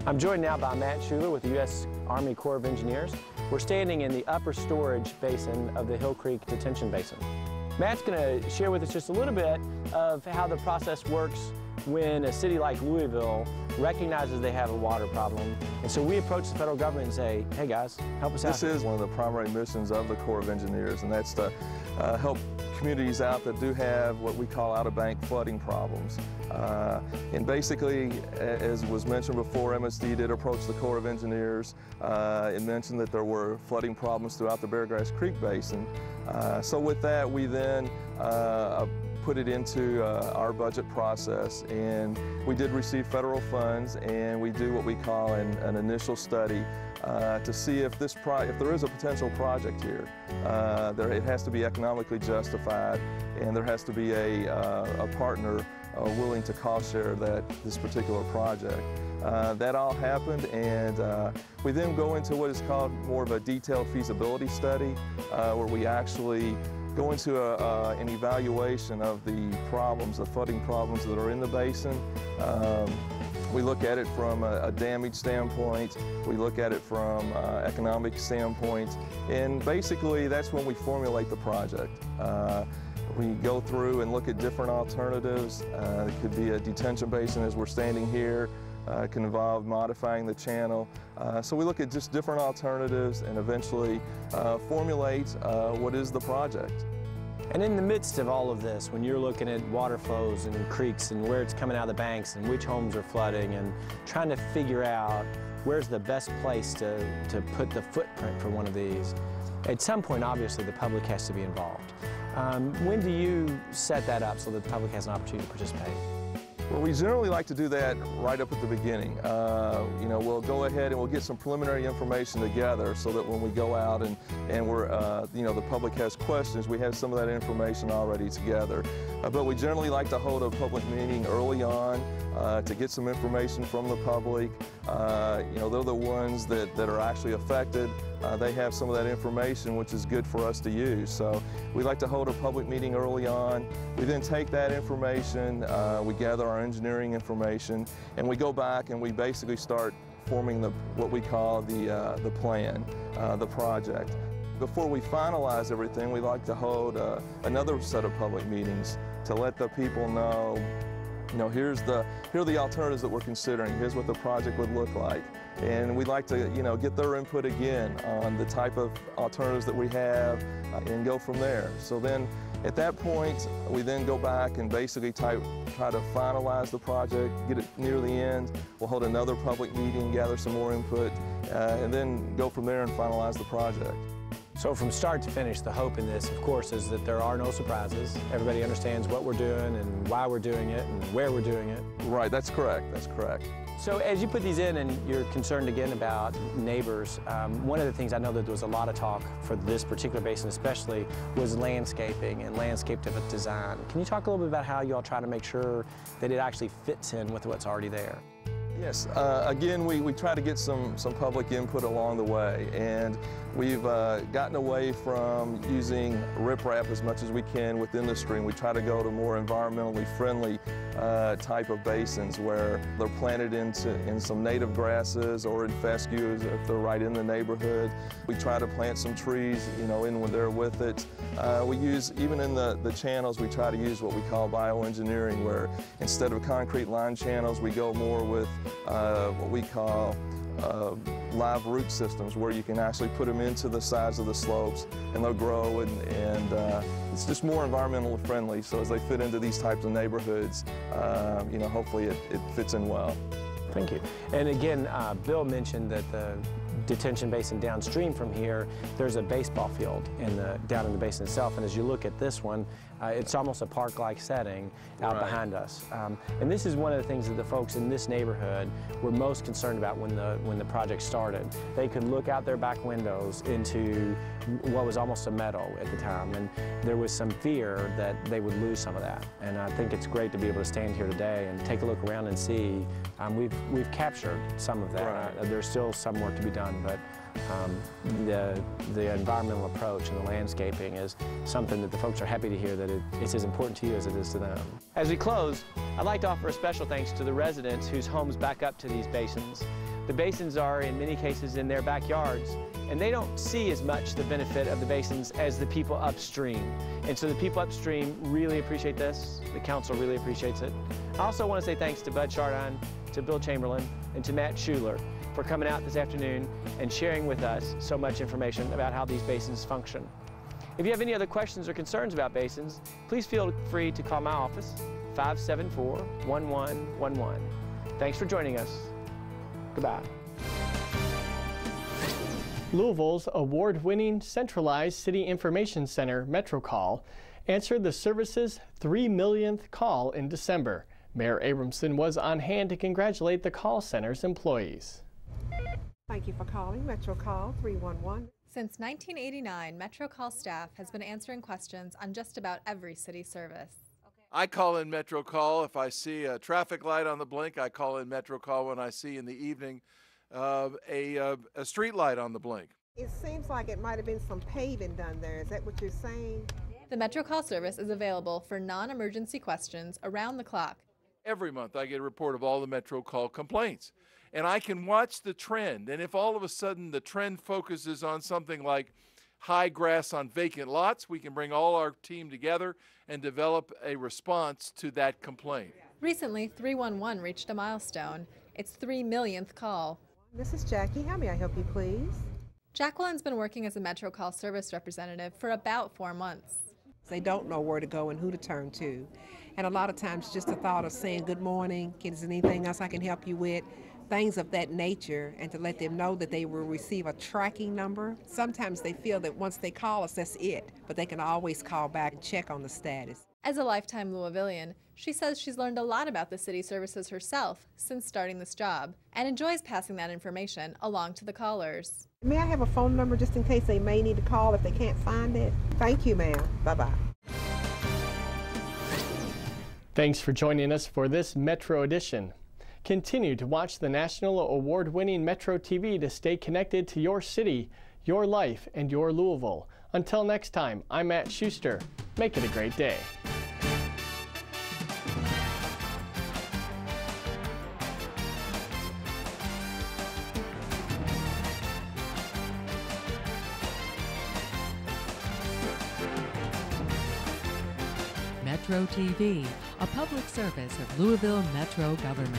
I'm joined now by Matt Schuler with the U.S. Army Corps of Engineers. We're standing in the upper storage basin of the Hill Creek Detention Basin. Matt's going to share with us just a little bit of how the process works when a city like Louisville recognizes they have a water problem. And so we approach the federal government and say, hey guys, help us out. This is one of the primary missions of the Corps of Engineers, and that's to help communities out that do have what we call out-of-bank flooding problems. And basically, as was mentioned before, MSD did approach the Corps of Engineers and mentioned that there were flooding problems throughout the Beargrass Creek Basin. So with that, we then put it into our budget process, and we did receive federal funds, and we do what we call an initial study to see if there is a potential project here. It has to be economically justified, and there has to be a partner willing to cost share this particular project. That all happened, and we then go into what is called more of a detailed feasibility study, where we actually go into an evaluation of the flooding problems that are in the basin. We look at it from a damage standpoint, we look at it from economic standpoint, and basically that's when we formulate the project. We go through and look at different alternatives. It could be a detention basin as we're standing here. It can involve modifying the channel. So we look at just different alternatives and eventually formulate what is the project. And in the midst of all of this, when you're looking at water flows and creeks and where it's coming out of the banks and which homes are flooding and trying to figure out where's the best place to put the footprint for one of these, at some point, obviously, the public has to be involved. When do you set that up so that the public has an opportunity to participate? Well, we generally like to do that right up at the beginning. We'll go ahead and we'll get some preliminary information together so that when we go out and the public has questions, we have some of that information already together. But we generally like to hold a public meeting early on to get some information from the public. They're the ones that are actually affected. They have some of that information, which is good for us to use. So we like to hold a public meeting early on. We then take that information, we gather our engineering information, and we go back and we basically start forming what we call the plan, the project. Before we finalize everything, we like to hold another set of public meetings to let the people know, here are the alternatives that we're considering. Here's what the project would look like. And we'd like to, get their input again on the type of alternatives that we have and go from there. So then at that point, we then go back and basically try to finalize the project, get it near the end. We'll hold another public meeting, gather some more input, and then go from there and finalize the project. So from start to finish, the hope in this, of course, is that there are no surprises. Everybody understands what we're doing and why we're doing it and where we're doing it. Right, that's correct, that's correct. So as you put these in and you're concerned again about neighbors, one of the things I know that there was a lot of talk for this particular basin especially was landscaping and landscape design. Can you talk a little bit about how you all try to make sure that it actually fits in with what's already there? Yes, again, we try to get some public input along the way, and we've gotten away from using riprap as much as we can within the stream. We try to go to more environmentally friendly type of basins where they're planted in some native grasses or in fescues if they're right in the neighborhood. We try to plant some trees, in when they're with it. We use, even in the channels, we try to use what we call bioengineering, where instead of concrete line channels, we go more with what we call live root systems, where you can actually put them into the sides of the slopes and they'll grow, and it's just more environmentally friendly. So as they fit into these types of neighborhoods, hopefully it fits in well. Thank you. And again, Bill mentioned that the detention basin downstream from here, there's a baseball field down in the basin itself, and as you look at this one, it's almost a park-like setting out behind us. And this is one of the things that the folks in this neighborhood were most concerned about when the project started. They could look out their back windows into what was almost a meadow at the time, and there was some fear that they would lose some of that. And I think it's great to be able to stand here today and take a look around and see we've captured some of that. There's still some work to be done, but the environmental approach and the landscaping is something that the folks are happy to hear that it's as important to you as it is to them. As we close, I'd like to offer a special thanks to the residents whose homes back up to these basins. The basins are in many cases in their backyards, and they don't see as much the benefit of the basins as the people upstream. And so the people upstream really appreciate this. The council really appreciates it. I also want to say thanks to Bud Chardon, to Bill Chamberlain, and to Matt Schuler for coming out this afternoon and sharing with us so much information about how these basins function. If you have any other questions or concerns about basins, please feel free to call my office, 574-1111. Thanks for joining us. Goodbye. Louisville's award-winning centralized city information center, MetroCall, answered the service's 3 millionth call in December. Mayor Abramson was on hand to congratulate the call center's employees. Thank you for calling MetroCall 311. Since 1989, MetroCall staff has been answering questions on just about every city service. I call in MetroCall if I see a traffic light on the blink. I call in MetroCall when I see in the evening a street light on the blink. It seems like it might have been some paving done there. Is that what you're saying? The MetroCall service is available for non-emergency questions around the clock. Every month I get a report of all the MetroCall complaints, and I can watch the trend. And if all of a sudden the trend focuses on something like high grass on vacant lots, we can bring all our team together and develop a response to that complaint. Recently, 311 reached a milestone, its 3 millionth call. This is Jackie. How may I help you, please? Jacqueline's been working as a MetroCall service representative for about 4 months. They don't know where to go and who to turn to. And a lot of times just the thought of saying good morning, is there anything else I can help you with, things of that nature, and to let them know that they will receive a tracking number. Sometimes they feel that once they call us, that's it, but they can always call back and check on the status. As a lifetime Louisvillian, she says she's learned a lot about the city services herself since starting this job and enjoys passing that information along to the callers. May I have a phone number just in case they may need to call if they can't find it? Thank you, ma'am. Bye-bye. Thanks for joining us for this Metro Edition. Continue to watch the national award-winning Metro TV to stay connected to your city, your life, and your Louisville. Until next time, I'm Matt Schuster. Make it a great day. Metro TV, a public service of Louisville Metro government.